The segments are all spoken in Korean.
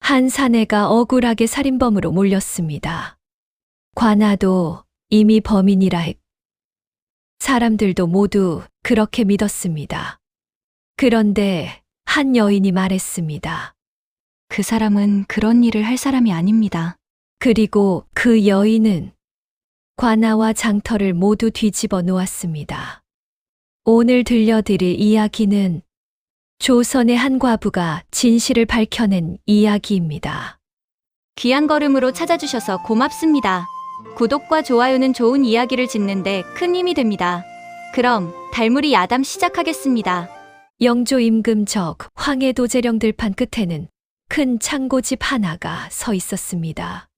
한 사내가 억울하게 살인범으로 몰렸습니다. 관아도 이미 범인이라 했고 사람들도 모두 그렇게 믿었습니다. 그런데 한 여인이 말했습니다. 그 사람은 그런 일을 할 사람이 아닙니다. 그리고 그 여인은 관아와 장터를 모두 뒤집어 놓았습니다. 오늘 들려드릴 이야기는 조선의 한 과부가 진실을 밝혀낸 이야기입니다. 귀한 걸음으로 찾아주셔서 고맙습니다. 구독과 좋아요는 좋은 이야기를 짓는데 큰 힘이 됩니다. 그럼 달무리 야담 시작하겠습니다. 영조 임금적 황해도제령 들판 끝에는 큰 창고집 하나가 서 있었습니다.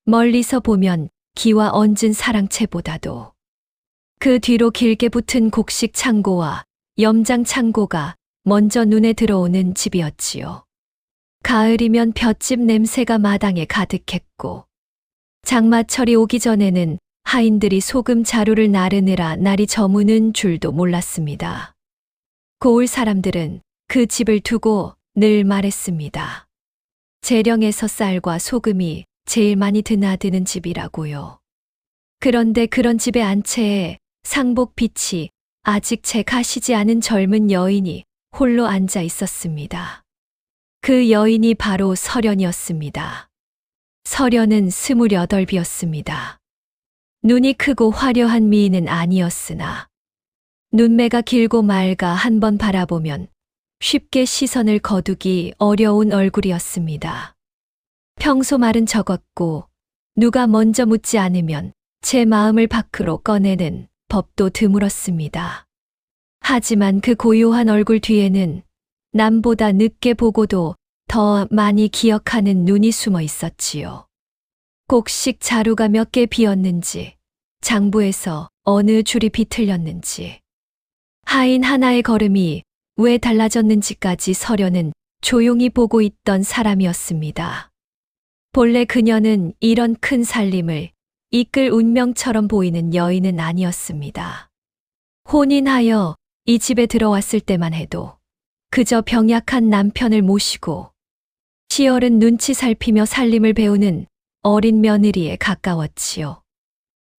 멀리서 보면 기와 얹은 사랑채보다도 그 뒤로 길게 붙은 곡식 창고와 염장 창고가 먼저 눈에 들어오는 집이었지요. 가을이면 볏짚 냄새가 마당에 가득했고 장마철이 오기 전에는 하인들이 소금 자루를 나르느라 날이 저무는 줄도 몰랐습니다. 고을 사람들은 그 집을 두고 늘 말했습니다. 재령에서 쌀과 소금이 제일 많이 드나드는 집이라고요. 그런데 그런 집의 안채에 상복빛이 아직 채 가시지 않은 젊은 여인이 홀로 앉아 있었습니다. 그 여인이 바로 설연이었습니다. 설연은 28이었습니다. 눈이 크고 화려한 미인은 아니었으나 눈매가 길고 맑아 한번 바라보면 쉽게 시선을 거두기 어려운 얼굴이었습니다. 평소 말은 적었고 누가 먼저 묻지 않으면 제 마음을 밖으로 꺼내는 법도 드물었습니다. 하지만 그 고요한 얼굴 뒤에는 남보다 늦게 보고도 더 많이 기억하는 눈이 숨어 있었지요. 곡식 자루가 몇 개 비었는지, 장부에서 어느 줄이 비틀렸는지, 하인 하나의 걸음이 왜 달라졌는지까지 설연은 조용히 보고 있던 사람이었습니다. 본래 그녀는 이런 큰 살림을 이끌 운명처럼 보이는 여인은 아니었습니다. 혼인하여 이 집에 들어왔을 때만 해도 그저 병약한 남편을 모시고 시어른 눈치 살피며 살림을 배우는 어린 며느리에 가까웠지요.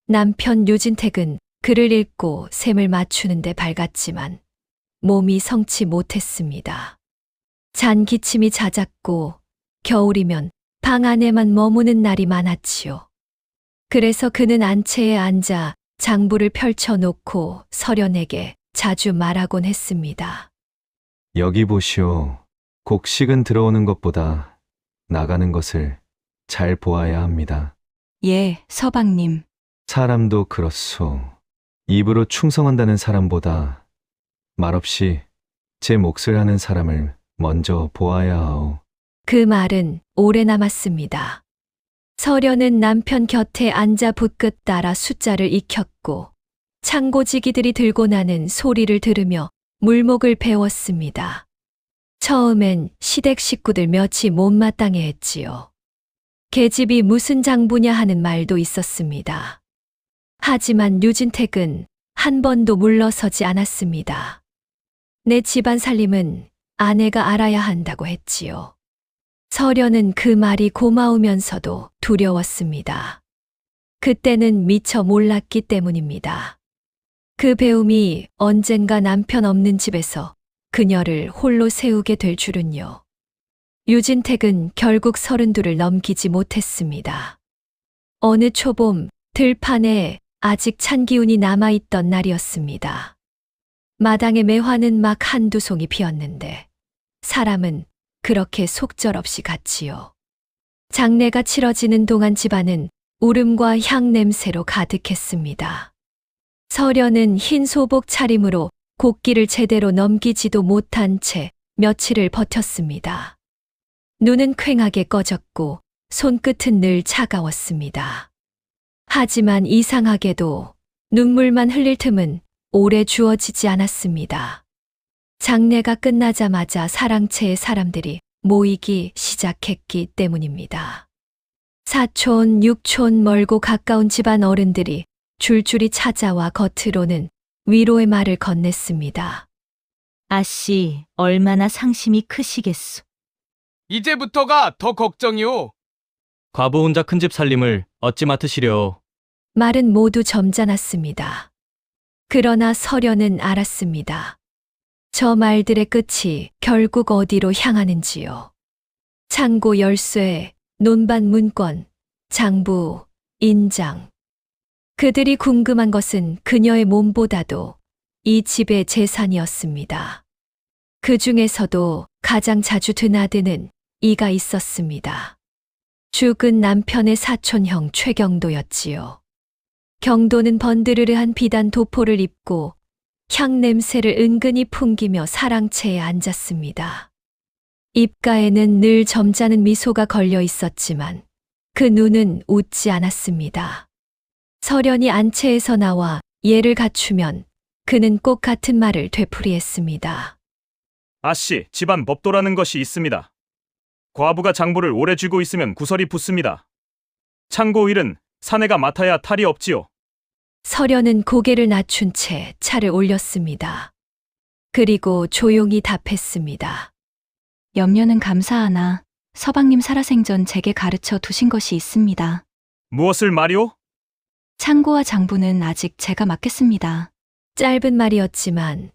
남편 유진택은 글을 읽고 셈을 맞추는데 밝았지만 몸이 성치 못했습니다. 잔 기침이 잦았고 겨울이면 방 안에만 머무는 날이 많았지요. 그래서 그는 안채에 앉아 장부를 펼쳐놓고 설연에게 자주 말하곤 했습니다. 여기 보시오. 곡식은 들어오는 것보다 나가는 것을 잘 보아야 합니다. 예, 서방님. 사람도 그렇소. 입으로 충성한다는 사람보다 말없이 제 몫을 하는 사람을 먼저 보아야 하오. 그 말은 오래 남았습니다. 설연은 남편 곁에 앉아 붓끝 따라 숫자를 익혔고 창고지기들이 들고 나는 소리를 들으며 물목을 배웠습니다. 처음엔 시댁 식구들 몇이 못마땅해 했지요. 계집이 무슨 장부냐 하는 말도 있었습니다. 하지만 유진택은 한 번도 물러서지 않았습니다. 내 집안 살림은 아내가 알아야 한다고 했지요. 설연은 그 말이 고마우면서도 두려웠습니다. 그때는 미처 몰랐기 때문입니다. 그 배움이 언젠가 남편 없는 집에서 그녀를 홀로 세우게 될 줄은요. 유진택은 결국 32를 넘기지 못했습니다. 어느 초봄 들판에 아직 찬 기운이 남아있던 날이었습니다. 마당에 매화는 막 한두 송이 피었는데 사람은 그렇게 속절없이 갔지요. 장례가 치러지는 동안 집안은 울음과 향 냄새로 가득했습니다. 설연은 흰 소복 차림으로 곡기를 제대로 넘기지도 못한 채 며칠을 버텼습니다. 눈은 퀭하게 꺼졌고 손끝은 늘 차가웠습니다. 하지만 이상하게도 눈물만 흘릴 틈은 오래 주어지지 않았습니다. 장례가 끝나자마자 사랑채의 사람들이 모이기 시작했기 때문입니다. 사촌, 육촌 멀고 가까운 집안 어른들이 줄줄이 찾아와 겉으로는 위로의 말을 건넸습니다. 아씨, 얼마나 상심이 크시겠소. 이제부터가 더 걱정이오. 과부 혼자 큰 집 살림을 어찌 맡으시려. 말은 모두 점잖았습니다. 그러나 서련은 알았습니다. 저 말들의 끝이 결국 어디로 향하는지요. 창고 열쇠, 논반 문건, 장부, 인장. 그들이 궁금한 것은 그녀의 몸보다도 이 집의 재산이었습니다. 그 중에서도 가장 자주 드나드는 이가 있었습니다. 죽은 남편의 사촌형 최경도였지요. 경도는 번드르르한 비단 도포를 입고 향 냄새를 은근히 풍기며 사랑채에 앉았습니다. 입가에는 늘 점잖은 미소가 걸려 있었지만 그 눈은 웃지 않았습니다. 서련이 안채에서 나와 예를 갖추면 그는 꼭 같은 말을 되풀이했습니다. 아씨, 집안 법도라는 것이 있습니다. 과부가 장부를 오래 쥐고 있으면 구설이 붙습니다. 창고 일은 사내가 맡아야 탈이 없지요. 서련은 고개를 낮춘 채 차를 올렸습니다. 그리고 조용히 답했습니다. 염려는 감사하나 서방님 살아생전 제게 가르쳐 두신 것이 있습니다. 무엇을 말이오? 창고와 장부는 아직 제가 맡겠습니다. 짧은 말이었지만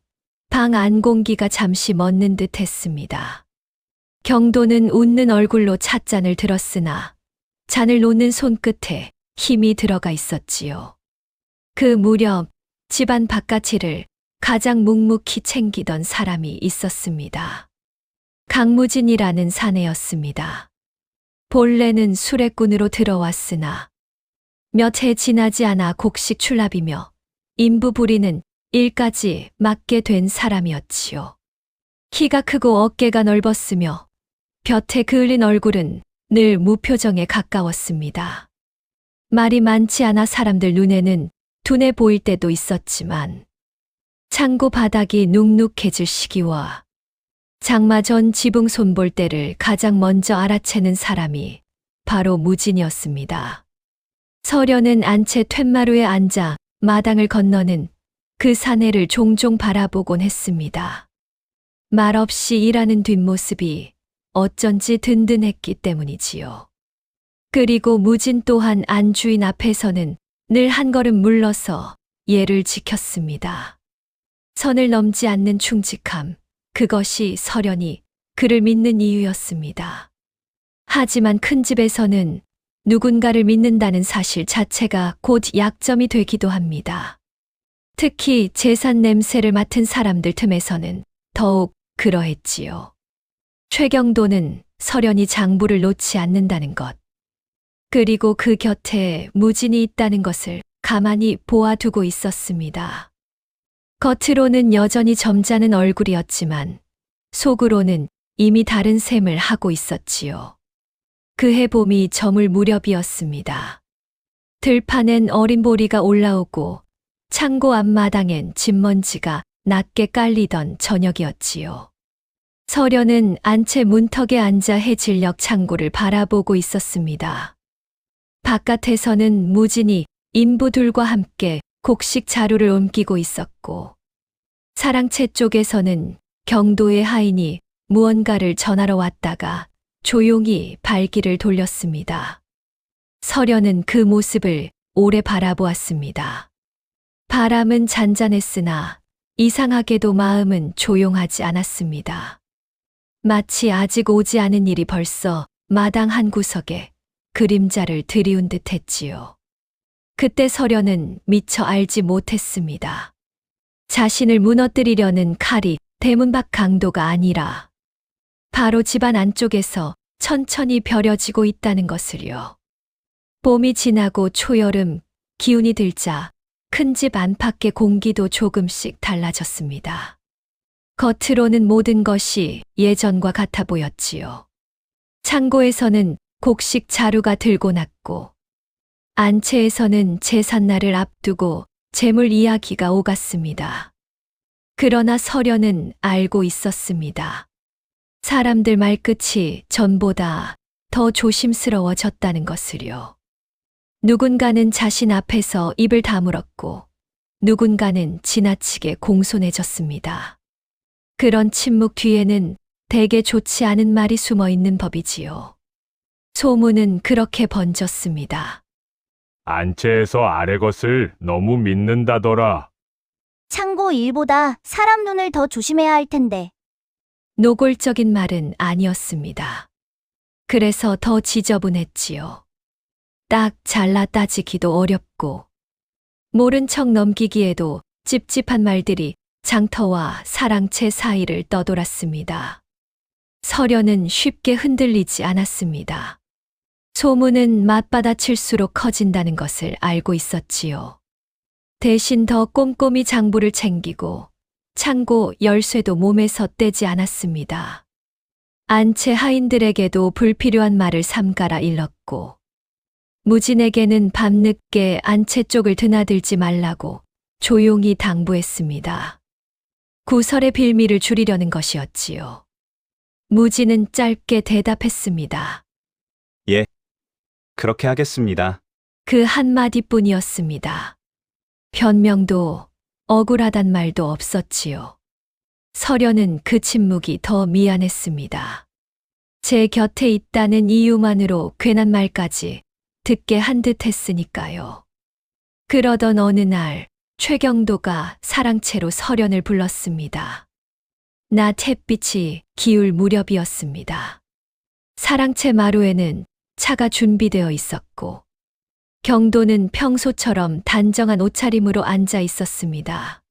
방 안 공기가 잠시 멎는 듯 했습니다. 경도는 웃는 얼굴로 찻잔을 들었으나 잔을 놓는 손끝에 힘이 들어가 있었지요. 그 무렵 집안 바깥일을 가장 묵묵히 챙기던 사람이 있었습니다. 강무진이라는 사내였습니다. 본래는 수레꾼으로 들어왔으나 몇 해 지나지 않아 곡식 출납이며 인부 부리는 일까지 맡게 된 사람이었지요. 키가 크고 어깨가 넓었으며 볕에 그을린 얼굴은 늘 무표정에 가까웠습니다. 말이 많지 않아 사람들 눈에는 둔해 보일 때도 있었지만 창고 바닥이 눅눅해질 시기와 장마 전 지붕 손볼 때를 가장 먼저 알아채는 사람이 바로 무진이었습니다. 서련은 안채 툇마루에 앉아 마당을 건너는 그 사내를 종종 바라보곤 했습니다. 말없이 일하는 뒷모습이 어쩐지 든든했기 때문이지요. 그리고 무진 또한 안주인 앞에서는 늘 한 걸음 물러서 예를 지켰습니다. 선을 넘지 않는 충직함, 그것이 서련이 그를 믿는 이유였습니다. 하지만 큰 집에서는 누군가를 믿는다는 사실 자체가 곧 약점이 되기도 합니다. 특히 재산 냄새를 맡은 사람들 틈에서는 더욱 그러했지요. 최경도는 서련이 장부를 놓지 않는다는 것, 그리고 그 곁에 무진이 있다는 것을 가만히 보아두고 있었습니다. 겉으로는 여전히 점잖은 얼굴이었지만 속으로는 이미 다른 셈을 하고 있었지요. 그해 봄이 저물 무렵이었습니다. 들판엔 어린 보리가 올라오고 창고 앞마당엔 집먼지가 낮게 깔리던 저녁이었지요. 서련은 안채 문턱에 앉아 해질녘 창고를 바라보고 있었습니다. 바깥에서는 무진이 인부들과 함께 곡식 자루를 옮기고 있었고 사랑채 쪽에서는 경도의 하인이 무언가를 전하러 왔다가 조용히 발길을 돌렸습니다. 서련은 그 모습을 오래 바라보았습니다. 바람은 잔잔했으나 이상하게도 마음은 조용하지 않았습니다. 마치 아직 오지 않은 일이 벌써 마당 한 구석에 그림자를 들이운 듯 했지요. 그때 서련은 미처 알지 못했습니다. 자신을 무너뜨리려는 칼이 대문 밖 강도가 아니라 바로 집안 안쪽에서 천천히 벼려지고 있다는 것을요. 봄이 지나고 초여름, 기운이 들자 큰 집 안팎의 공기도 조금씩 달라졌습니다. 겉으로는 모든 것이 예전과 같아 보였지요. 창고에서는 곡식 자루가 들고 났고 안채에서는 제삿날을 앞두고 재물 이야기가 오갔습니다. 그러나 서련은 알고 있었습니다. 사람들 말끝이 전보다 더 조심스러워졌다는 것을요. 누군가는 자신 앞에서 입을 다물었고 누군가는 지나치게 공손해졌습니다. 그런 침묵 뒤에는 대개 좋지 않은 말이 숨어 있는 법이지요. 소문은 그렇게 번졌습니다. 안채에서 아래 것을 너무 믿는다더라. 창고 일보다 사람 눈을 더 조심해야 할 텐데. 노골적인 말은 아니었습니다. 그래서 더 지저분했지요. 딱 잘라 따지기도 어렵고, 모른 척 넘기기에도 찝찝한 말들이 장터와 사랑채 사이를 떠돌았습니다. 서련은 쉽게 흔들리지 않았습니다. 소문은 맞받아칠수록 커진다는 것을 알고 있었지요. 대신 더 꼼꼼히 장부를 챙기고 창고 열쇠도 몸에서 떼지 않았습니다. 안채 하인들에게도 불필요한 말을 삼가라 일렀고, 무진에게는 밤늦게 안채 쪽을 드나들지 말라고 조용히 당부했습니다. 구설의 빌미를 줄이려는 것이었지요. 무진은 짧게 대답했습니다. 그렇게 하겠습니다. 그 한마디뿐이었습니다. 변명도 억울하단 말도 없었지요. 서련은 그 침묵이 더 미안했습니다. 제 곁에 있다는 이유만으로 괜한 말까지 듣게 한 듯 했으니까요. 그러던 어느 날 최경도가 사랑채로 서련을 불렀습니다. 낮 햇빛이 기울 무렵이었습니다. 사랑채 마루에는 차가 준비되어 있었고, 경도는 평소처럼 단정한 옷차림으로 앉아 있었습니다.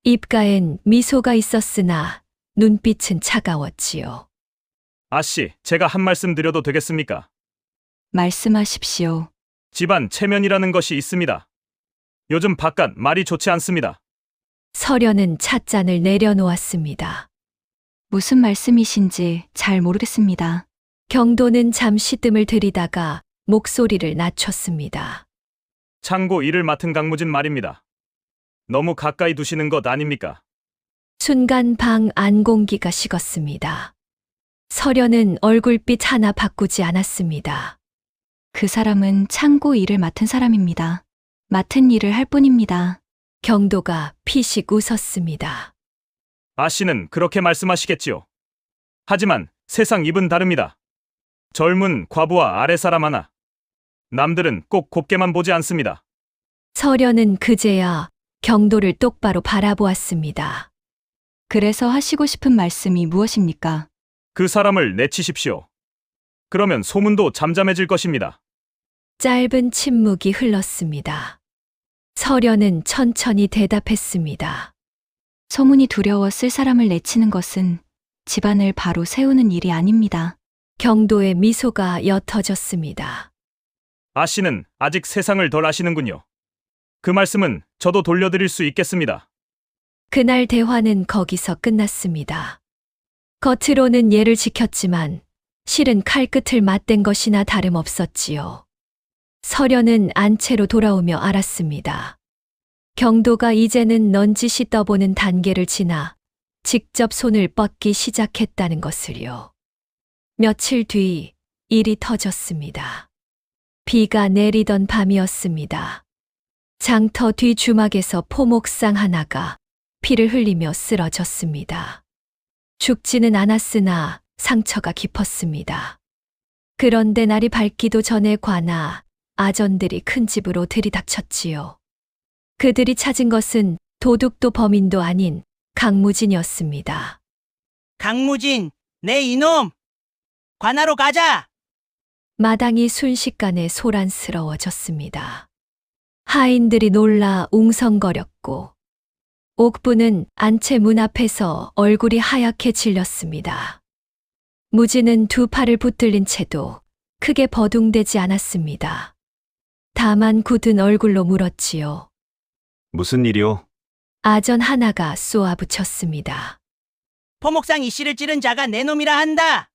입가엔 미소가 있었으나 눈빛은 차가웠지요. 아씨, 제가 한 말씀 드려도 되겠습니까? 말씀하십시오. 집안 체면이라는 것이 있습니다. 요즘 바깥 말이 좋지 않습니다. 서련은 찻잔을 내려놓았습니다. 무슨 말씀이신지 잘 모르겠습니다. 경도는 잠시 뜸을 들이다가 목소리를 낮췄습니다. 창고 일을 맡은 강무진 말입니다. 너무 가까이 두시는 것 아닙니까? 순간 방 안 공기가 식었습니다. 서련은 얼굴빛 하나 바꾸지 않았습니다. 그 사람은 창고 일을 맡은 사람입니다. 맡은 일을 할 뿐입니다. 경도가 피식 웃었습니다. 아씨는 그렇게 말씀하시겠지요. 하지만 세상 입은 다릅니다. 젊은 과부와 아랫사람 하나. 남들은 꼭 곱게만 보지 않습니다. 서련은 그제야 경도를 똑바로 바라보았습니다. 그래서 하시고 싶은 말씀이 무엇입니까? 그 사람을 내치십시오. 그러면 소문도 잠잠해질 것입니다. 짧은 침묵이 흘렀습니다. 서련은 천천히 대답했습니다. 소문이 두려워 쓸 사람을 내치는 것은 집안을 바로 세우는 일이 아닙니다. 경도의 미소가 옅어졌습니다. 아씨는 아직 세상을 덜 아시는군요. 그 말씀은 저도 돌려드릴 수 있겠습니다. 그날 대화는 거기서 끝났습니다. 겉으로는 예를 지켰지만 실은 칼끝을 맞댄 것이나 다름없었지요. 서련은 안채로 돌아오며 알았습니다. 경도가 이제는 넌지시 떠보는 단계를 지나 직접 손을 뻗기 시작했다는 것을요. 며칠 뒤 일이 터졌습니다. 비가 내리던 밤이었습니다. 장터 뒤 주막에서 포목상 하나가 피를 흘리며 쓰러졌습니다. 죽지는 않았으나 상처가 깊었습니다. 그런데 날이 밝기도 전에 관아 아전들이 큰 집으로 들이닥쳤지요. 그들이 찾은 것은 도둑도 범인도 아닌 강무진이었습니다. 강무진, 내 이놈! 관하로 가자! 마당이 순식간에 소란스러워졌습니다. 하인들이 놀라 웅성거렸고, 옥부는 안채 문 앞에서 얼굴이 하얗게 질렸습니다. 무진은 두 팔을 붙들린 채도 크게 버둥대지 않았습니다. 다만 굳은 얼굴로 물었지요. 무슨 일이오? 아전 하나가 쏘아붙였습니다. 포목상 이씨를 찌른 자가 내 놈이라 한다!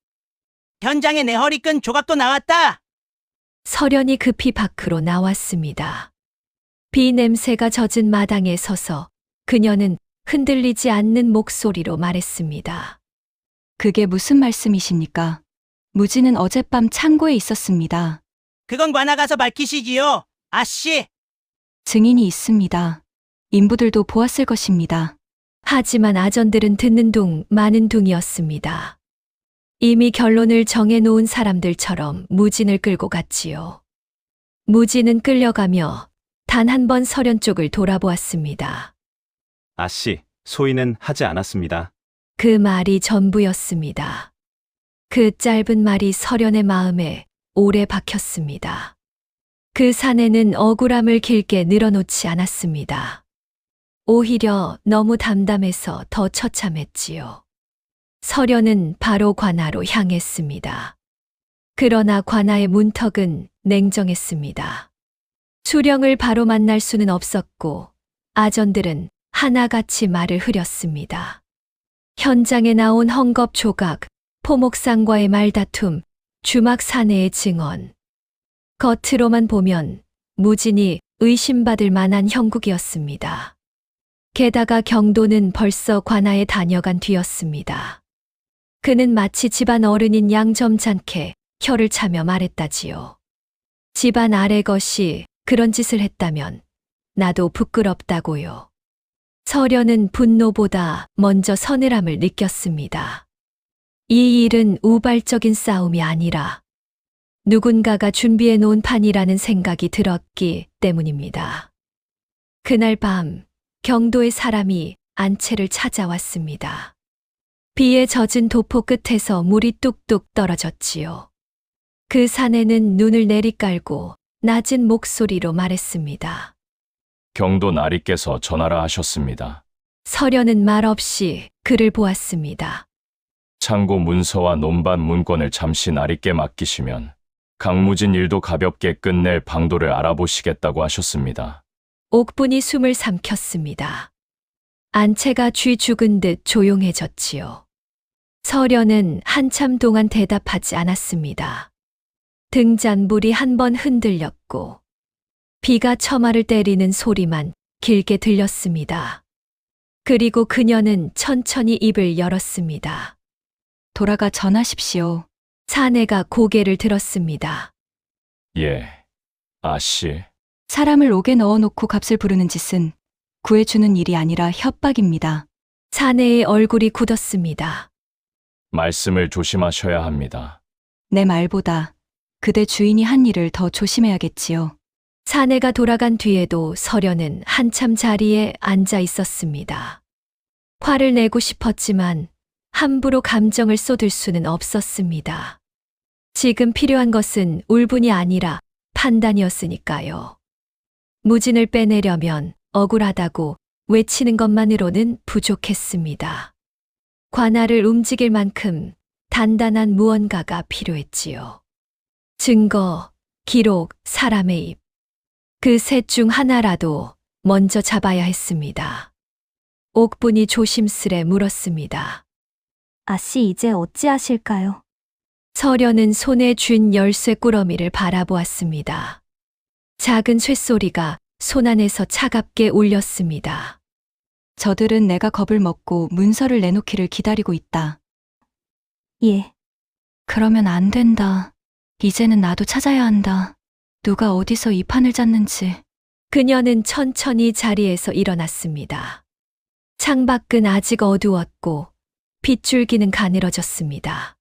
현장에 내 허리끈 조각도 나왔다! 서련이 급히 밖으로 나왔습니다. 비 냄새가 젖은 마당에 서서 그녀는 흔들리지 않는 목소리로 말했습니다. 그게 무슨 말씀이십니까? 무진은 어젯밤 창고에 있었습니다. 그건 관하 가서 밝히시지요, 아씨! 증인이 있습니다. 인부들도 보았을 것입니다. 하지만 아전들은 듣는 둥 마는 둥이었습니다. 이미 결론을 정해놓은 사람들처럼 무진을 끌고 갔지요. 무진은 끌려가며 단 한 번 설현 쪽을 돌아보았습니다. 아씨, 소인은 하지 않았습니다. 그 말이 전부였습니다. 그 짧은 말이 설현의 마음에 오래 박혔습니다. 그 사내는 억울함을 길게 늘어놓지 않았습니다. 오히려 너무 담담해서 더 처참했지요. 설현은 바로 관아로 향했습니다. 그러나 관아의 문턱은 냉정했습니다. 수령을 바로 만날 수는 없었고 아전들은 하나같이 말을 흐렸습니다. 현장에 나온 헝겊 조각, 포목상과의 말다툼, 주막 사내의 증언. 겉으로만 보면 무진이 의심받을 만한 형국이었습니다. 게다가 경도는 벌써 관아에 다녀간 뒤였습니다. 그는 마치 집안 어른인 양 점잖게 혀를 차며 말했다지요. 집안 아래 것이 그런 짓을 했다면 나도 부끄럽다고요. 설현은 분노보다 먼저 서늘함을 느꼈습니다. 이 일은 우발적인 싸움이 아니라 누군가가 준비해 놓은 판이라는 생각이 들었기 때문입니다. 그날 밤 경도의 사람이 안채를 찾아왔습니다. 비에 젖은 도포 끝에서 물이 뚝뚝 떨어졌지요. 그 사내는 눈을 내리깔고 낮은 목소리로 말했습니다. 경도 나리께서 전하라 하셨습니다. 설현은 말없이 그를 보았습니다. 창고 문서와 논밭 문건을 잠시 나리께 맡기시면 강무진 일도 가볍게 끝낼 방도를 알아보시겠다고 하셨습니다. 옥분이 숨을 삼켰습니다. 안채가 쥐 죽은 듯 조용해졌지요. 설현은 한참 동안 대답하지 않았습니다. 등잔불이 한 번 흔들렸고 비가 처마를 때리는 소리만 길게 들렸습니다. 그리고 그녀는 천천히 입을 열었습니다. 돌아가 전하십시오. 사내가 고개를 들었습니다. 예, 아씨. 사람을 옥에 넣어놓고 값을 부르는 짓은 구해주는 일이 아니라 협박입니다. 사내의 얼굴이 굳었습니다. 말씀을 조심하셔야 합니다. 내 말보다 그대 주인이 한 일을 더 조심해야겠지요. 사내가 돌아간 뒤에도 설현은 한참 자리에 앉아 있었습니다. 화를 내고 싶었지만 함부로 감정을 쏟을 수는 없었습니다. 지금 필요한 것은 울분이 아니라 판단이었으니까요. 무진을 빼내려면 억울하다고 외치는 것만으로는 부족했습니다. 관아를 움직일 만큼 단단한 무언가가 필요했지요. 증거, 기록, 사람의 입. 그 셋 중 하나라도 먼저 잡아야 했습니다. 옥분이 조심스레 물었습니다. 아씨 이제 어찌하실까요? 설현은 손에 쥔 열쇠 꾸러미를 바라보았습니다. 작은 쇳소리가 손안에서 차갑게 울렸습니다. 저들은 내가 겁을 먹고 문서를 내놓기를 기다리고 있다. 예. 그러면 안 된다. 이제는 나도 찾아야 한다. 누가 어디서 이 판을 짰는지. 그녀는 천천히 자리에서 일어났습니다. 창밖은 아직 어두웠고 빗줄기는 가늘어졌습니다.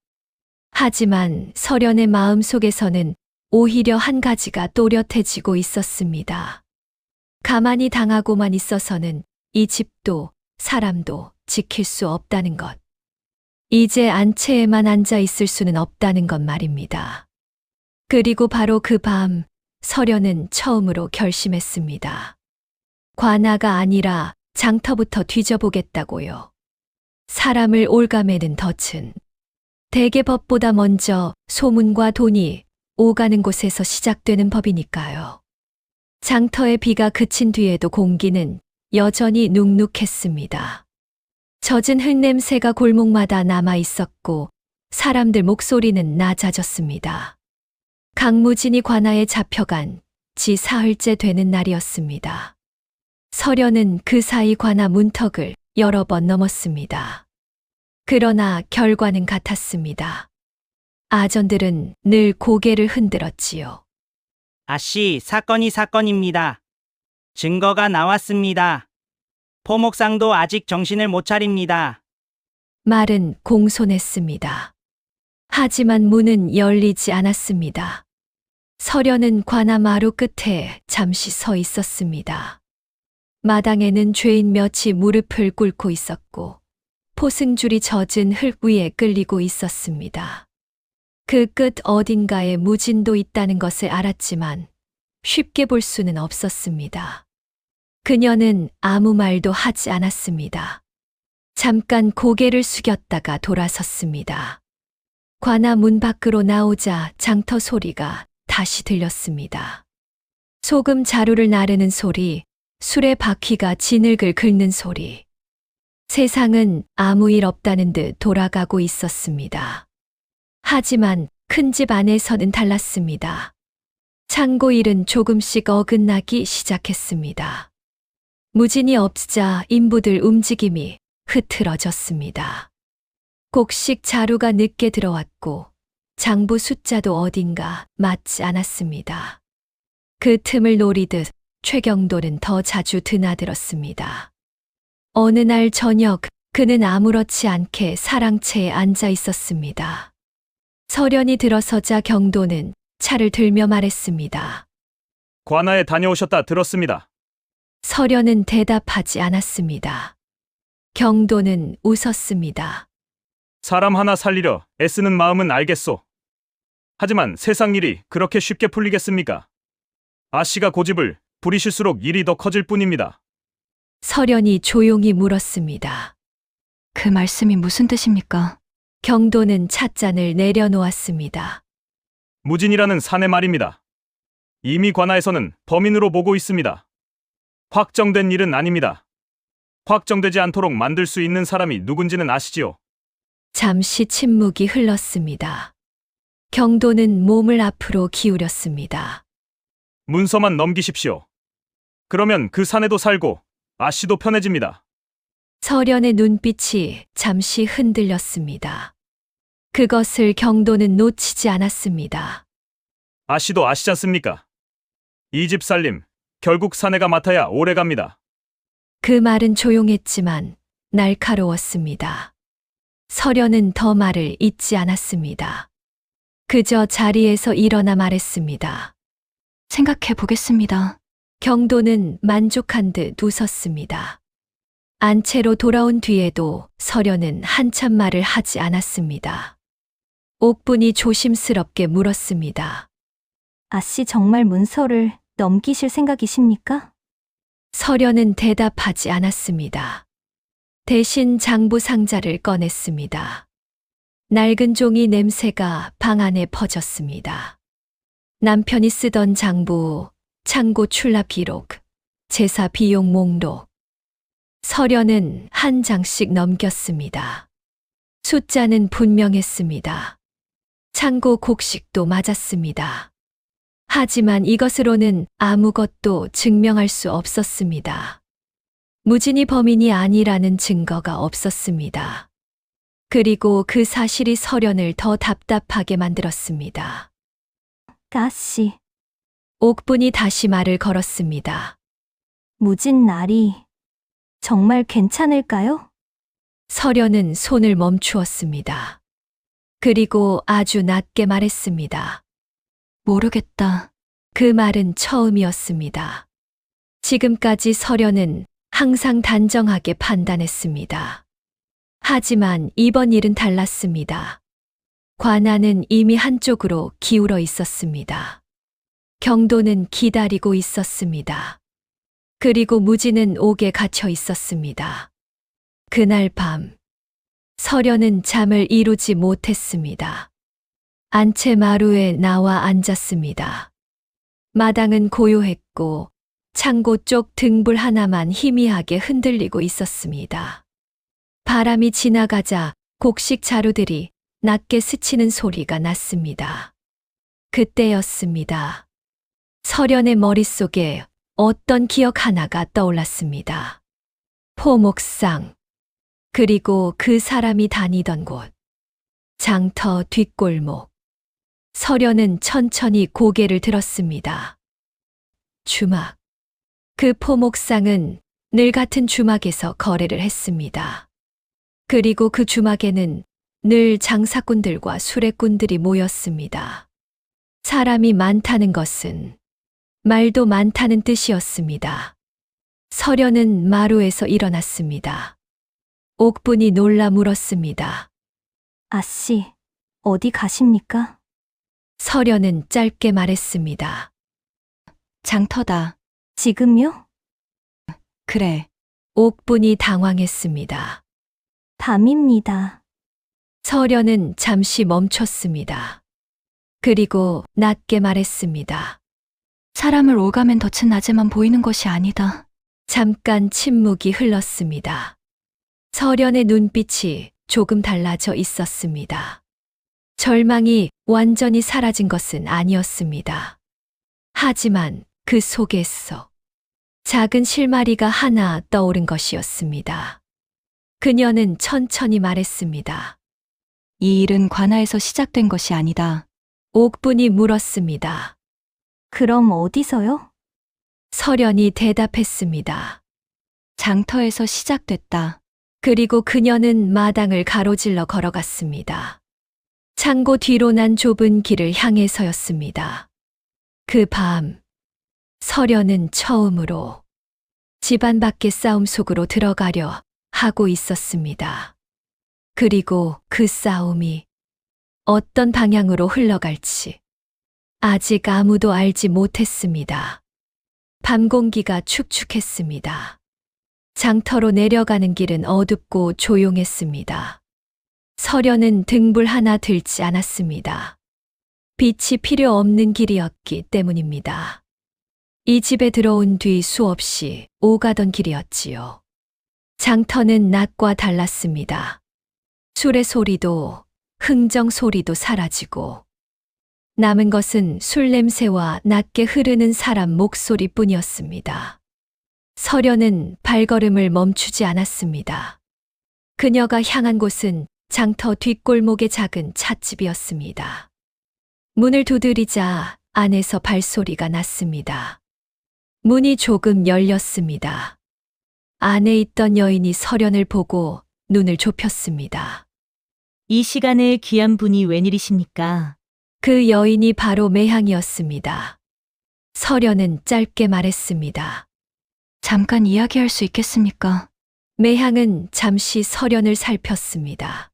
하지만 설현의 마음 속에서는 오히려 한 가지가 또렷해지고 있었습니다. 가만히 당하고만 있어서는 이 집도 사람도 지킬 수 없다는 것. 이제 안채에만 앉아 있을 수는 없다는 것 말입니다. 그리고 바로 그 밤 설현은 처음으로 결심했습니다. 관아가 아니라 장터부터 뒤져보겠다고요. 사람을 올가매는 덫은 대개법보다 먼저 소문과 돈이 오가는 곳에서 시작되는 법이니까요. 장터의 비가 그친 뒤에도 공기는 여전히 눅눅했습니다. 젖은 흙냄새가 골목마다 남아 있었고 사람들 목소리는 낮아졌습니다. 강무진이 관아에 잡혀간 지 사흘째 되는 날이었습니다. 설현은 그 사이 관아 문턱을 여러 번 넘었습니다. 그러나 결과는 같았습니다. 아전들은 늘 고개를 흔들었지요. 아씨, 사건이 사건입니다. 증거가 나왔습니다. 포목상도 아직 정신을 못 차립니다. 말은 공손했습니다. 하지만 문은 열리지 않았습니다. 서련은 관아 마루 끝에 잠시 서 있었습니다. 마당에는 죄인 몇이 무릎을 꿇고 있었고 포승줄이 젖은 흙 위에 끌리고 있었습니다. 그 끝 어딘가에 무진도 있다는 것을 알았지만 쉽게 볼 수는 없었습니다. 그녀는 아무 말도 하지 않았습니다. 잠깐 고개를 숙였다가 돌아섰습니다. 관아 문 밖으로 나오자 장터 소리가 다시 들렸습니다. 소금 자루를 나르는 소리, 술의 바퀴가 진흙을 긁는 소리. 세상은 아무 일 없다는 듯 돌아가고 있었습니다. 하지만 큰 집 안에서는 달랐습니다. 창고 일은 조금씩 어긋나기 시작했습니다. 무진이 없자 인부들 움직임이 흐트러졌습니다. 곡식 자루가 늦게 들어왔고 장부 숫자도 어딘가 맞지 않았습니다. 그 틈을 노리듯 최경도는 더 자주 드나들었습니다. 어느 날 저녁 그는 아무렇지 않게 사랑채에 앉아 있었습니다. 서련이 들어서자 경도는 차를 들며 말했습니다. 관아에 다녀오셨다 들었습니다. 서련은 대답하지 않았습니다. 경도는 웃었습니다. 사람 하나 살리려 애쓰는 마음은 알겠소. 하지만 세상 일이 그렇게 쉽게 풀리겠습니까? 아씨가 고집을 부리실수록 일이 더 커질 뿐입니다. 서련이 조용히 물었습니다. 그 말씀이 무슨 뜻입니까? 경도는 찻잔을 내려놓았습니다. 무진이라는 사내 말입니다. 이미 관아에서는 범인으로 보고 있습니다. 확정된 일은 아닙니다. 확정되지 않도록 만들 수 있는 사람이 누군지는 아시지요? 잠시 침묵이 흘렀습니다. 경도는 몸을 앞으로 기울였습니다. 문서만 넘기십시오. 그러면 그 사내도 살고 아씨도 편해집니다. 서련의 눈빛이 잠시 흔들렸습니다. 그것을 경도는 놓치지 않았습니다. 아씨도 아시지 않습니까? 이 집 살림 결국 사내가 맡아야 오래 갑니다. 그 말은 조용했지만 날카로웠습니다. 서련은 더 말을 잇지 않았습니다. 그저 자리에서 일어나 말했습니다. 생각해 보겠습니다. 경도는 만족한 듯 웃었습니다. 안채로 돌아온 뒤에도 서련은 한참 말을 하지 않았습니다. 옥분이 조심스럽게 물었습니다. 아씨 정말 문서를 넘기실 생각이십니까? 서련은 대답하지 않았습니다. 대신 장부 상자를 꺼냈습니다. 낡은 종이 냄새가 방 안에 퍼졌습니다. 남편이 쓰던 장부, 창고 출납 기록, 제사 비용 목록. 서련은 한 장씩 넘겼습니다. 숫자는 분명했습니다. 창고 곡식도 맞았습니다. 하지만 이것으로는 아무것도 증명할 수 없었습니다. 무진이 범인이 아니라는 증거가 없었습니다. 그리고 그 사실이 서련을 더 답답하게 만들었습니다. 아씨, 옥분이 다시 말을 걸었습니다. 무진 날이 정말 괜찮을까요? 서련은 손을 멈추었습니다. 그리고 아주 낮게 말했습니다. 모르겠다. 그 말은 처음이었습니다. 지금까지 서련은 항상 단정하게 판단했습니다. 하지만 이번 일은 달랐습니다. 관아는 이미 한쪽으로 기울어 있었습니다. 경도는 기다리고 있었습니다. 그리고 무진은 옥에 갇혀 있었습니다. 그날 밤, 서련은 잠을 이루지 못했습니다. 안채 마루에 나와 앉았습니다. 마당은 고요했고 창고 쪽 등불 하나만 희미하게 흔들리고 있었습니다. 바람이 지나가자 곡식 자루들이 낮게 스치는 소리가 났습니다. 그때였습니다. 서련의 머릿속에 어떤 기억 하나가 떠올랐습니다. 포목상, 그리고 그 사람이 다니던 곳, 장터 뒷골목. 서련은 천천히 고개를 들었습니다. 주막. 그 포목상은 늘 같은 주막에서 거래를 했습니다. 그리고 그 주막에는 늘 장사꾼들과 수레꾼들이 모였습니다. 사람이 많다는 것은 말도 많다는 뜻이었습니다. 서련은 마루에서 일어났습니다. 옥분이 놀라 물었습니다. 아씨, 어디 가십니까? 서련은 짧게 말했습니다. 장터다. 지금요? 그래. 옥분이 당황했습니다. 밤입니다. 서련은 잠시 멈췄습니다. 그리고 낮게 말했습니다. 사람을 오가면 덫은 낮에만 보이는 것이 아니다. 잠깐 침묵이 흘렀습니다. 서련의 눈빛이 조금 달라져 있었습니다. 절망이 완전히 사라진 것은 아니었습니다. 하지만 그 속에서 작은 실마리가 하나 떠오른 것이었습니다. 그녀는 천천히 말했습니다. 이 일은 관아에서 시작된 것이 아니다. 옥분이 물었습니다. 그럼 어디서요? 서련이 대답했습니다. 장터에서 시작됐다. 그리고 그녀는 마당을 가로질러 걸어갔습니다. 창고 뒤로 난 좁은 길을 향해서였습니다. 그 밤, 서련은 처음으로 집안 밖의 싸움 속으로 들어가려 하고 있었습니다. 그리고 그 싸움이 어떤 방향으로 흘러갈지 아직 아무도 알지 못했습니다. 밤 공기가 축축했습니다. 장터로 내려가는 길은 어둡고 조용했습니다. 서련은 등불 하나 들지 않았습니다. 빛이 필요 없는 길이었기 때문입니다. 이 집에 들어온 뒤 수없이 오가던 길이었지요. 장터는 낮과 달랐습니다. 술의 소리도 흥정 소리도 사라지고 남은 것은 술 냄새와 낮게 흐르는 사람 목소리뿐이었습니다. 서련은 발걸음을 멈추지 않았습니다. 그녀가 향한 곳은 장터 뒷골목의 작은 찻집이었습니다. 문을 두드리자 안에서 발소리가 났습니다. 문이 조금 열렸습니다. 안에 있던 여인이 서련을 보고 눈을 좁혔습니다. 이 시간에 귀한 분이 웬일이십니까? 그 여인이 바로 매향이었습니다. 서련은 짧게 말했습니다. 잠깐 이야기할 수 있겠습니까? 매향은 잠시 서련을 살폈습니다.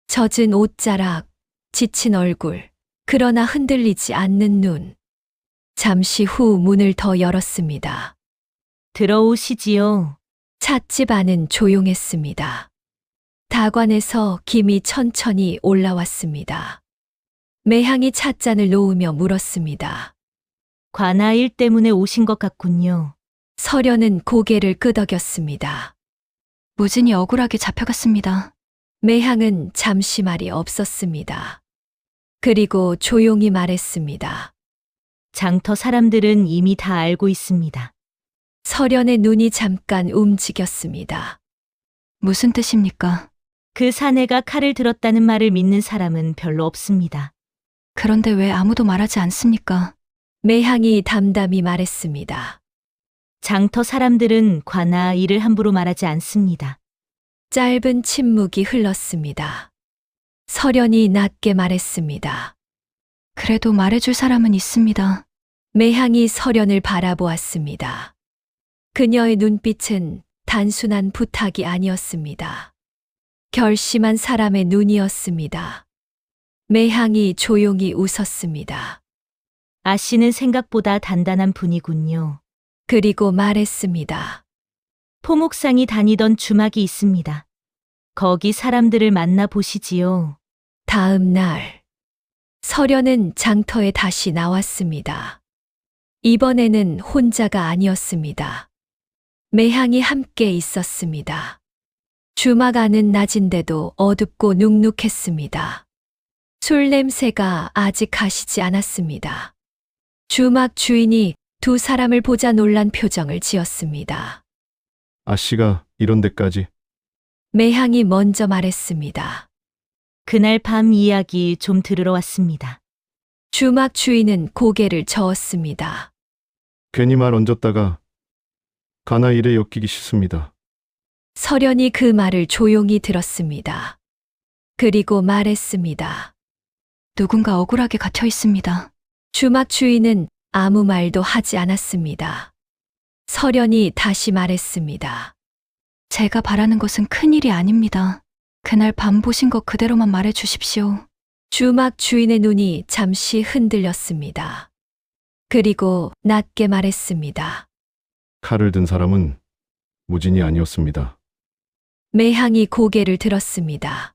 젖은 옷자락, 지친 얼굴, 그러나 흔들리지 않는 눈. 잠시 후 문을 더 열었습니다. 들어오시지요. 찻집 안은 조용했습니다. 다관에서 김이 천천히 올라왔습니다. 매향이 찻잔을 놓으며 물었습니다. 관아 일 때문에 오신 것 같군요. 서련은 고개를 끄덕였습니다. 무진이 억울하게 잡혀갔습니다. 매향은 잠시 말이 없었습니다. 그리고 조용히 말했습니다. 장터 사람들은 이미 다 알고 있습니다. 서련의 눈이 잠깐 움직였습니다. 무슨 뜻입니까? 그 사내가 칼을 들었다는 말을 믿는 사람은 별로 없습니다. 그런데 왜 아무도 말하지 않습니까? 매향이 담담히 말했습니다. 장터 사람들은 관아 일을 함부로 말하지 않습니다. 짧은 침묵이 흘렀습니다. 서련이 낮게 말했습니다. 그래도 말해줄 사람은 있습니다. 매향이 서련을 바라보았습니다. 그녀의 눈빛은 단순한 부탁이 아니었습니다. 결심한 사람의 눈이었습니다. 매향이 조용히 웃었습니다. 아씨는 생각보다 단단한 분이군요. 그리고 말했습니다. 포목상이 다니던 주막이 있습니다. 거기 사람들을 만나 보시지요. 다음 날, 서련은 장터에 다시 나왔습니다. 이번에는 혼자가 아니었습니다. 매향이 함께 있었습니다. 주막 안은 낮인데도 어둡고 눅눅했습니다. 술 냄새가 아직 가시지 않았습니다. 주막 주인이 두 사람을 보자 놀란 표정을 지었습니다. 아씨가 이런 데까지. 매향이 먼저 말했습니다. 그날 밤 이야기 좀 들으러 왔습니다. 주막 주인은 고개를 저었습니다. 괜히 말 얹었다가 가나 일에 엮이기 싫습니다. 서련이 그 말을 조용히 들었습니다. 그리고 말했습니다. 누군가 억울하게 갇혀 있습니다. 주막 주인은 아무 말도 하지 않았습니다. 설연이 다시 말했습니다. 제가 바라는 것은 큰일이 아닙니다. 그날 밤 보신 것 그대로만 말해 주십시오. 주막 주인의 눈이 잠시 흔들렸습니다. 그리고 낮게 말했습니다. 칼을 든 사람은 무진이 아니었습니다. 매향이 고개를 들었습니다.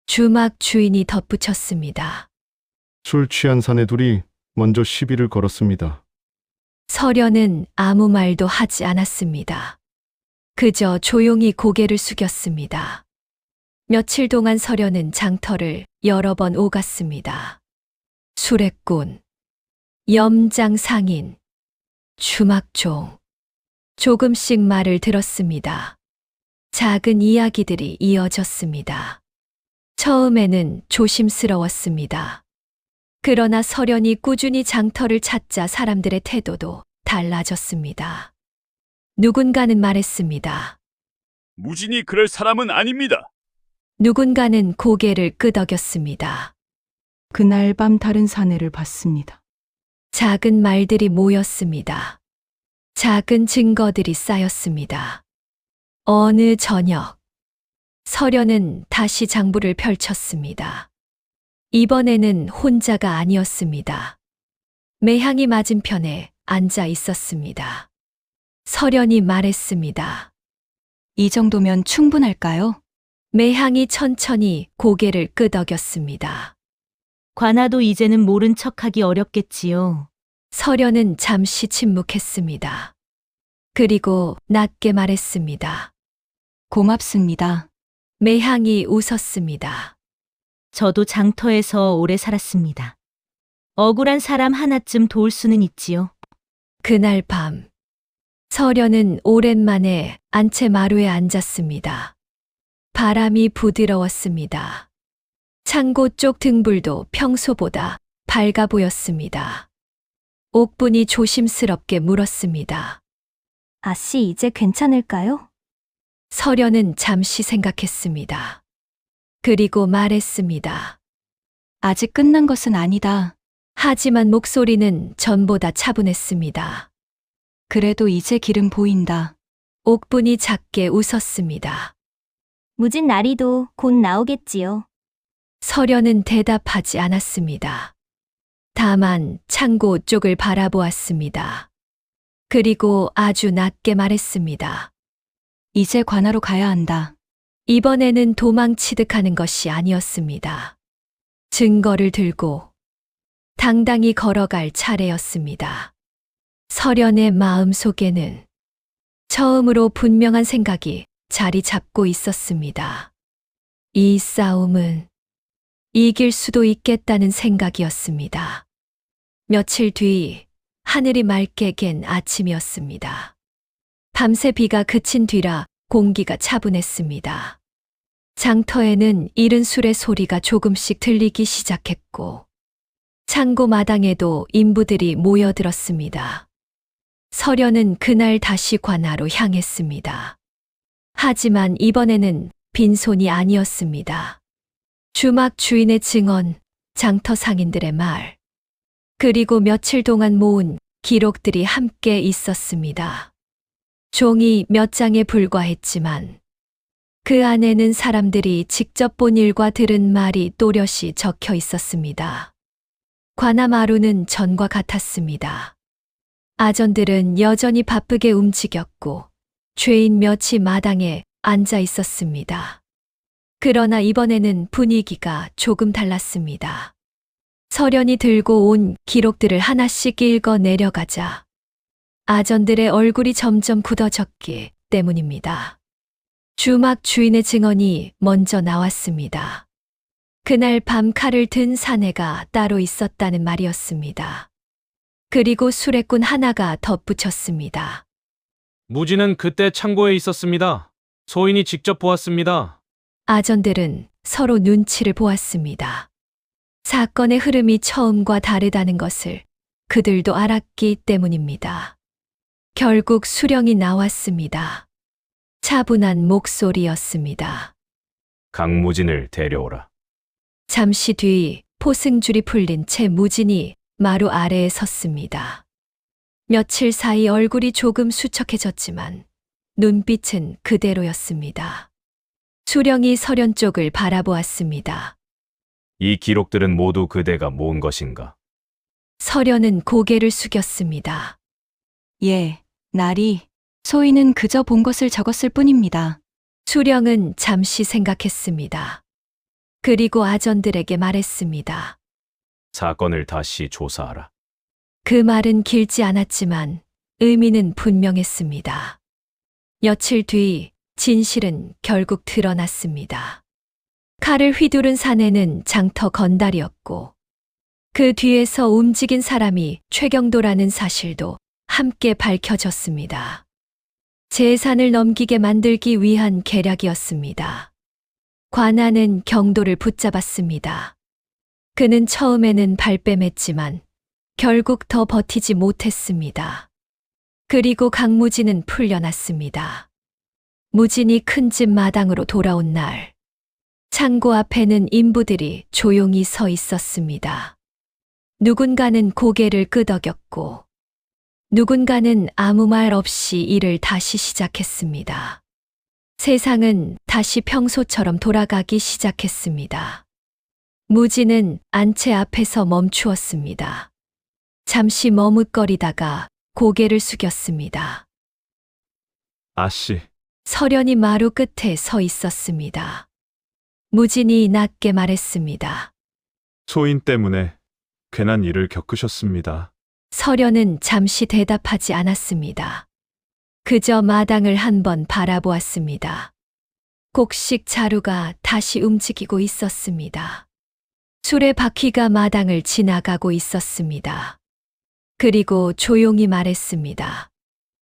주막 주인이 덧붙였습니다. 술 취한 사내 둘이 먼저 시비를 걸었습니다. 설연은 아무 말도 하지 않았습니다. 그저 조용히 고개를 숙였습니다. 며칠 동안 설연은 장터를 여러 번 오갔습니다. 수레꾼, 염장상인, 주막종. 조금씩 말을 들었습니다. 작은 이야기들이 이어졌습니다. 처음에는 조심스러웠습니다. 그러나 설연이 꾸준히 장터를 찾자 사람들의 태도도 달라졌습니다. 누군가는 말했습니다. 무진이 그럴 사람은 아닙니다. 누군가는 고개를 끄덕였습니다. 그날 밤 다른 사내를 봤습니다. 작은 말들이 모였습니다. 작은 증거들이 쌓였습니다. 어느 저녁, 설연은 다시 장부를 펼쳤습니다. 이번에는 혼자가 아니었습니다. 매향이 맞은편에 앉아 있었습니다. 설연이 말했습니다. 이 정도면 충분할까요? 매향이 천천히 고개를 끄덕였습니다. 관아도 이제는 모른 척하기 어렵겠지요. 설연은 잠시 침묵했습니다. 그리고 낮게 말했습니다. 고맙습니다. 매향이 웃었습니다. 저도 장터에서 오래 살았습니다. 억울한 사람 하나쯤 도울 수는 있지요. 그날 밤, 설연은 오랜만에 안채마루에 앉았습니다. 바람이 부드러웠습니다. 창고 쪽 등불도 평소보다 밝아 보였습니다. 옥분이 조심스럽게 물었습니다. 아씨, 이제 괜찮을까요? 설연은 잠시 생각했습니다. 그리고 말했습니다. 아직 끝난 것은 아니다. 하지만 목소리는 전보다 차분했습니다. 그래도 이제 길은 보인다. 옥분이 작게 웃었습니다. 무진 나리도 곧 나오겠지요. 설연은 대답하지 않았습니다. 다만 창고 쪽을 바라보았습니다. 그리고 아주 낮게 말했습니다. 이제 관하로 가야 한다. 이번에는 도망치듯 하는 것이 아니었습니다. 증거를 들고 당당히 걸어갈 차례였습니다. 설연의 마음속에는 처음으로 분명한 생각이 자리 잡고 있었습니다. 이 싸움은 이길 수도 있겠다는 생각이었습니다. 며칠 뒤 하늘이 맑게 갠 아침이었습니다. 밤새 비가 그친 뒤라 공기가 차분했습니다. 장터에는 이른 술의 소리가 조금씩 들리기 시작했고 창고 마당에도 인부들이 모여들었습니다. 설연은 그날 다시 관하로 향했습니다. 하지만 이번에는 빈손이 아니었습니다. 주막 주인의 증언, 장터 상인들의 말, 그리고 며칠 동안 모은 기록들이 함께 있었습니다. 종이 몇 장에 불과했지만 그 안에는 사람들이 직접 본 일과 들은 말이 또렷이 적혀 있었습니다. 관아마루는 전과 같았습니다. 아전들은 여전히 바쁘게 움직였고 죄인 몇이 마당에 앉아 있었습니다. 그러나 이번에는 분위기가 조금 달랐습니다. 설연이 들고 온 기록들을 하나씩 읽어 내려가자 아전들의 얼굴이 점점 굳어졌기 때문입니다. 주막 주인의 증언이 먼저 나왔습니다. 그날 밤 칼을 든 사내가 따로 있었다는 말이었습니다. 그리고 수레꾼 하나가 덧붙였습니다. 무진은 그때 창고에 있었습니다. 소인이 직접 보았습니다. 아전들은 서로 눈치를 보았습니다. 사건의 흐름이 처음과 다르다는 것을 그들도 알았기 때문입니다. 결국 수령이 나왔습니다. 차분한 목소리였습니다. 강무진을 데려오라. 잠시 뒤 포승줄이 풀린 채 무진이 마루 아래에 섰습니다. 며칠 사이 얼굴이 조금 수척해졌지만 눈빛은 그대로였습니다. 수령이 서련 쪽을 바라보았습니다. 이 기록들은 모두 그대가 모은 것인가? 서련은 고개를 숙였습니다. 예, 날이. 소인은 그저 본 것을 적었을 뿐입니다. 수령은 잠시 생각했습니다. 그리고 아전들에게 말했습니다. 사건을 다시 조사하라. 그 말은 길지 않았지만 의미는 분명했습니다. 며칠 뒤 진실은 결국 드러났습니다. 칼을 휘두른 사내는 장터 건달이었고 그 뒤에서 움직인 사람이 최경도라는 사실도 함께 밝혀졌습니다. 재산을 넘기게 만들기 위한 계략이었습니다. 관아는 경도를 붙잡았습니다. 그는 처음에는 발뺌했지만 결국 더 버티지 못했습니다. 그리고 강무진은 풀려났습니다. 무진이 큰 집 마당으로 돌아온 날, 창고 앞에는 인부들이 조용히 서 있었습니다. 누군가는 고개를 끄덕였고, 누군가는 아무 말 없이 일을 다시 시작했습니다. 세상은 다시 평소처럼 돌아가기 시작했습니다. 무진은 안채 앞에서 멈추었습니다. 잠시 머뭇거리다가 고개를 숙였습니다. 아씨, 서련이 마루 끝에 서 있었습니다. 무진이 낮게 말했습니다. 소인 때문에 괜한 일을 겪으셨습니다. 서련은 잠시 대답하지 않았습니다. 그저 마당을 한번 바라보았습니다. 곡식 자루가 다시 움직이고 있었습니다. 술의 바퀴가 마당을 지나가고 있었습니다. 그리고 조용히 말했습니다.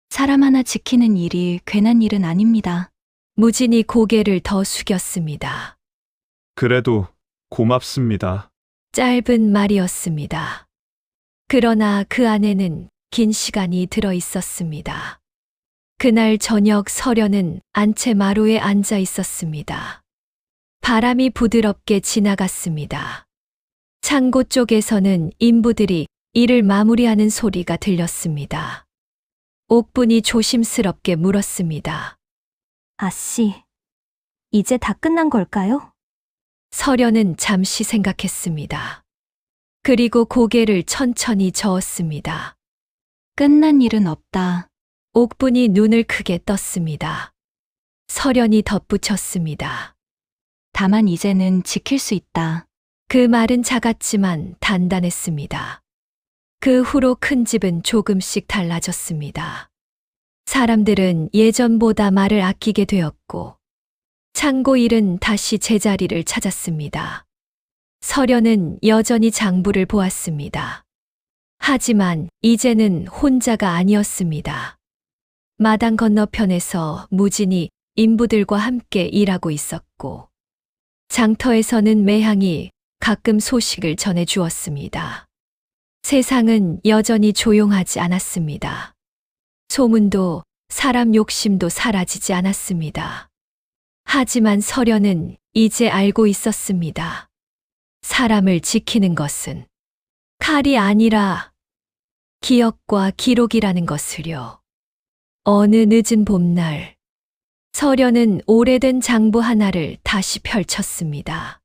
사람 하나 지키는 일이 괜한 일은 아닙니다. 무진이 고개를 더 숙였습니다. 그래도 고맙습니다. 짧은 말이었습니다. 그러나 그 안에는 긴 시간이 들어 있었습니다. 그날 저녁 서련은 안채 마루에 앉아 있었습니다. 바람이 부드럽게 지나갔습니다. 창고 쪽에서는 인부들이 일을 마무리하는 소리가 들렸습니다. 옥분이 조심스럽게 물었습니다. 아씨, 이제 다 끝난 걸까요? 서련은 잠시 생각했습니다. 그리고 고개를 천천히 저었습니다. 끝난 일은 없다. 옥분이 눈을 크게 떴습니다. 서련이 덧붙였습니다. 다만 이제는 지킬 수 있다. 그 말은 작았지만 단단했습니다. 그 후로 큰 집은 조금씩 달라졌습니다. 사람들은 예전보다 말을 아끼게 되었고, 창고 일은 다시 제자리를 찾았습니다. 서련은 여전히 장부를 보았습니다. 하지만 이제는 혼자가 아니었습니다. 마당 건너편에서 무진이 인부들과 함께 일하고 있었고, 장터에서는 매향이 가끔 소식을 전해 주었습니다. 세상은 여전히 조용하지 않았습니다. 소문도 사람 욕심도 사라지지 않았습니다. 하지만 서련은 이제 알고 있었습니다. 사람을 지키는 것은 칼이 아니라 기억과 기록이라는 것을요. 어느 늦은 봄날, 서련은 오래된 장부 하나를 다시 펼쳤습니다.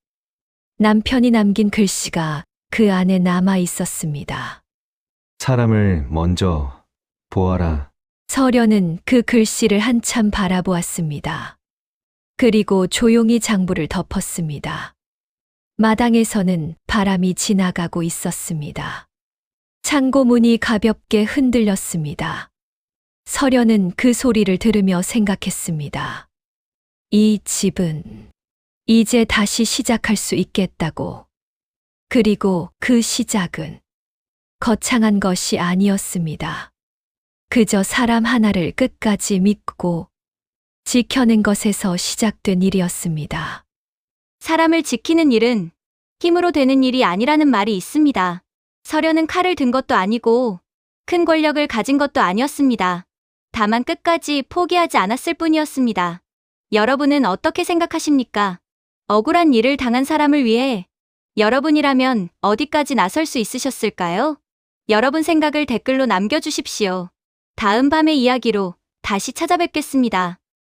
남편이 남긴 글씨가 그 안에 남아 있었습니다. 사람을 먼저 보아라. 서련은 그 글씨를 한참 바라보았습니다. 그리고 조용히 장부를 덮었습니다. 마당에서는 바람이 지나가고 있었습니다. 창고 문이 가볍게 흔들렸습니다. 서련은 그 소리를 들으며 생각했습니다. 이 집은 이제 다시 시작할 수 있겠다고. 그리고 그 시작은 거창한 것이 아니었습니다. 그저 사람 하나를 끝까지 믿고 지켜낸 것에서 시작된 일이었습니다. 사람을 지키는 일은 힘으로 되는 일이 아니라는 말이 있습니다. 서련은 칼을 든 것도 아니고 큰 권력을 가진 것도 아니었습니다. 다만 끝까지 포기하지 않았을 뿐이었습니다. 여러분은 어떻게 생각하십니까? 억울한 일을 당한 사람을 위해 여러분이라면 어디까지 나설 수 있으셨을까요? 여러분 생각을 댓글로 남겨주십시오. 다음 밤의 이야기로 다시 찾아뵙겠습니다.